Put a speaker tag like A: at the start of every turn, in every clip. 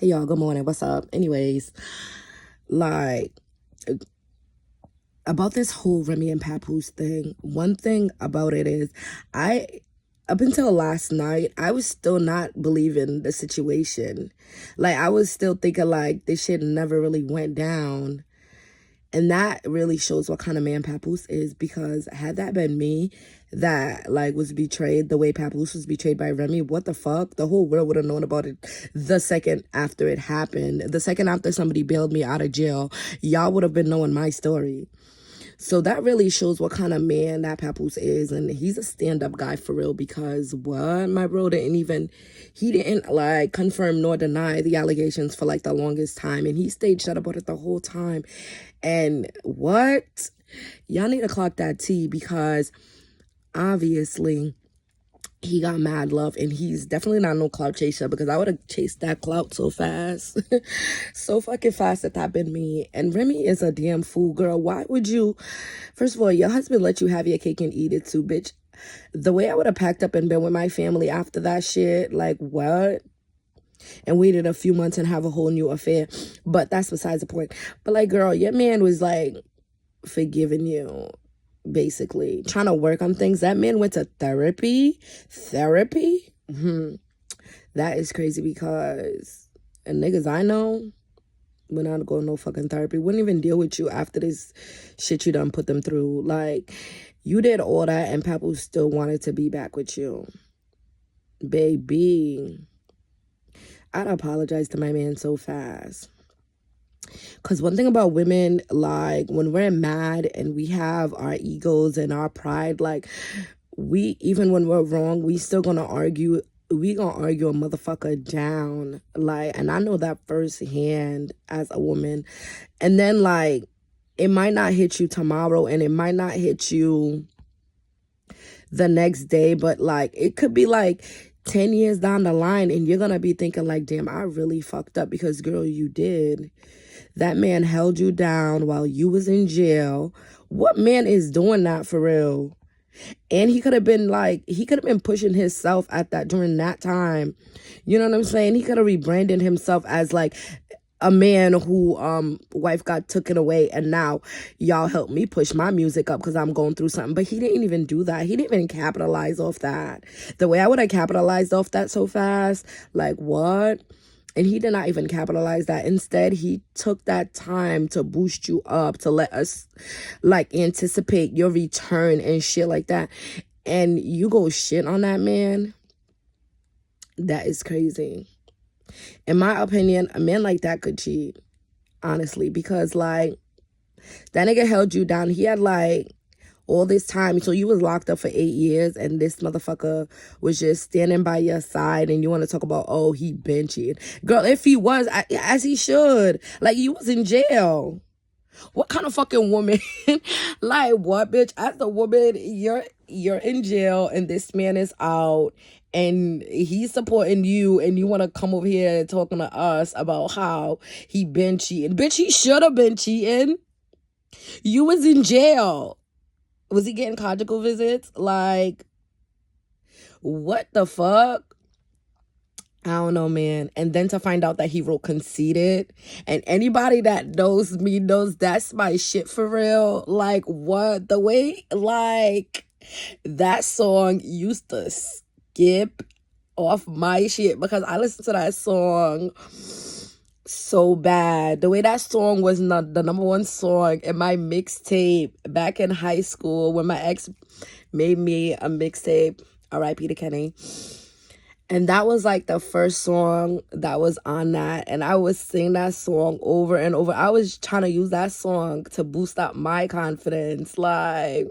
A: Hey y'all, good morning. What's up? Anyways, like about this whole Remy and Papoose thing, one thing about it is I up until last night, I was still not believing the situation. Like I was still thinking like this shit never really went down. And that really shows what kind of man Papoose is, because had that been me that like was betrayed the way Papoose was betrayed by Remy, what the fuck? The whole world would have known about it the second after it happened. The second after somebody bailed me out of jail, y'all would have been knowing my story. So that really shows what kind of man that Papoose is. And he's a stand-up guy for real, because what? My bro he didn't like confirm nor deny the allegations for like the longest time. And he stayed shut about it the whole time. And what? Y'all need to clock that T, because obviously he got mad love, and he's definitely not no clout chaser, because I would have chased that clout so fast. So fucking fast if that been me. And Remy is a damn fool, girl. Why would you? First of all, your husband let you have your cake and eat it too, bitch. The way I would have packed up and been with my family after that shit, like what? And waited a few months and have a whole new affair. But that's besides the point. But like, girl, your man was like forgiving you, basically trying to work on things. That man went to therapy. That is crazy, because niggas I know would not go no fucking therapy, wouldn't even deal with you after this shit you done put them through. Like, you did all that and Papoose still wanted to be back with you. Baby, I'd apologize to my man so fast. Because one thing about women, like when we're mad and we have our egos and our pride, like even when we're wrong, we still gonna argue. We gonna argue a motherfucker down. Like, and I know that firsthand as a woman. And then like, it might not hit you tomorrow and it might not hit you the next day, but like, it could be like 10 years down the line and you're gonna be thinking like, damn, I really fucked up, because girl, you did. That man held you down while you was in jail. What man is doing that for real? And he could have been pushing himself at that during that time. You know what I'm saying? He could have rebranded himself as like a man who wife got taken away, and now y'all help me push my music up because I'm going through something. But he didn't even do that. He didn't even capitalize off that. The way I would have capitalized off that so fast, like what? And he did not even capitalize that. Instead, he took that time to boost you up, to let us like anticipate your return and shit like that. And you go shit on that man. That is crazy. In my opinion, a man like that could cheat, honestly, because like that nigga held you down. He had like all this time. So you was locked up for 8 years and this motherfucker was just standing by your side, and you want to talk about, oh, he been cheating. Girl, if he was, as he should. Like, you was in jail. What kind of fucking woman? Like, what, bitch? As a woman, you're in jail and this man is out and he's supporting you, and you want to come over here talking to us about how he been cheating. Bitch, he should have been cheating. You was in jail. Was he getting conjugal visits? Like, what the fuck? I don't know, man. And then to find out that he wrote Conceited. And anybody that knows me knows that's my shit for real. Like, what? The way, like, that song used to skip off my shit, because I listened to that song so bad. The way that song was not the number one song in my mixtape back in high school when my ex made me a mixtape, R.I.P. to Kenny. And that was like the first song that was on that. And I was singing that song over and over. I was trying to use that song to boost up my confidence. Like,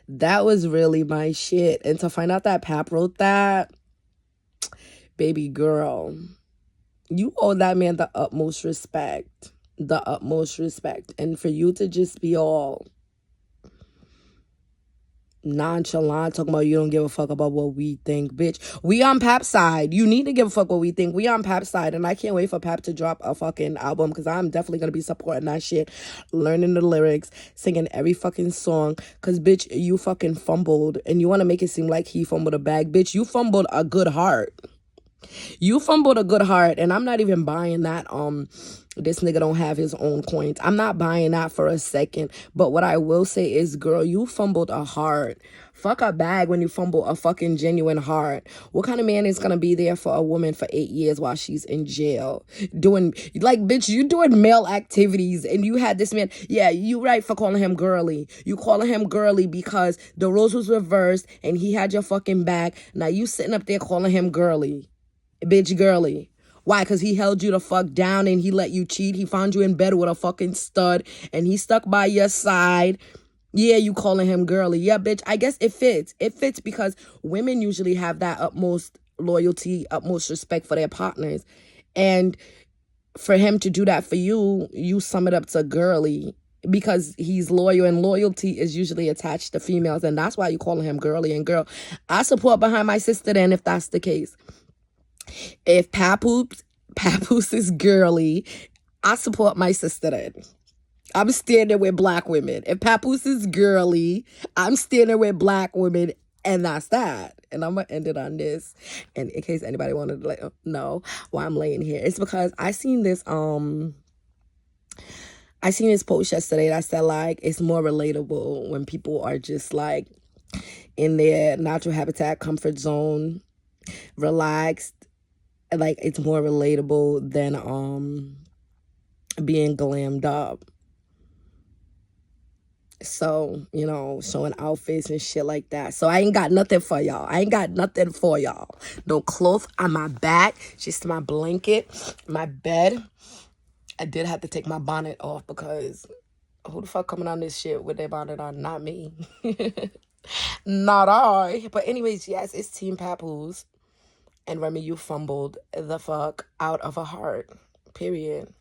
A: that was really my shit. And to find out that Pap wrote that, baby girl, you owe that man the utmost respect. The utmost respect. And for you to just be all nonchalant talking about you don't give a fuck about what we think, bitch. We on Pap's side. You need to give a fuck what we think. We on Pap's side. And I can't wait for Pap to drop a fucking album, because I'm definitely going to be supporting that shit. Learning the lyrics. Singing every fucking song. Because, bitch, you fucking fumbled. And you want to make it seem like he fumbled a bag. Bitch, you fumbled a good heart. You fumbled a good heart, and I'm not even buying that. This nigga don't have his own coins. I'm not buying that for a second. But what I will say is, girl, you fumbled a heart. Fuck a bag when you fumble a fucking genuine heart. What kind of man is gonna be there for a woman for 8 years while she's in jail? Doing, like, bitch, you doing male activities, and you had this man. Yeah, you right for calling him girly. You calling him girly because the roles was reversed, and he had your fucking back. Now you sitting up there calling him girly. Bitch, girly. Why? Because he held you the fuck down and he let you cheat. He found you in bed with a fucking stud and he stuck by your side. Yeah, you calling him girly. Yeah, bitch, I guess it fits. It fits because women usually have that utmost loyalty, utmost respect for their partners. And for him to do that for you, you sum it up to girly because he's loyal, and loyalty is usually attached to females. And that's why you calling him girly. And girl, I support behind my sister then if that's the case. If Papoose is girly, I support my sister then. I'm standing with black women. If Papoose is girly, I'm standing with black women, and that's that. And I'm gonna end it on this. And in case anybody wanted to know why I'm laying here, it's because I seen this post yesterday that said like it's more relatable when people are just like in their natural habitat, comfort zone, relaxed. Like it's more relatable than being glammed up. So, you know, showing outfits and shit like that. So I ain't got nothing for y'all. No clothes on my back, just my blanket, my bed. I did have to take my bonnet off because who the fuck coming on this shit with their bonnet on? Not me. Not I. But anyways, yes, it's Team Papoose. And Remy, you fumbled the fuck out of a heart. Period.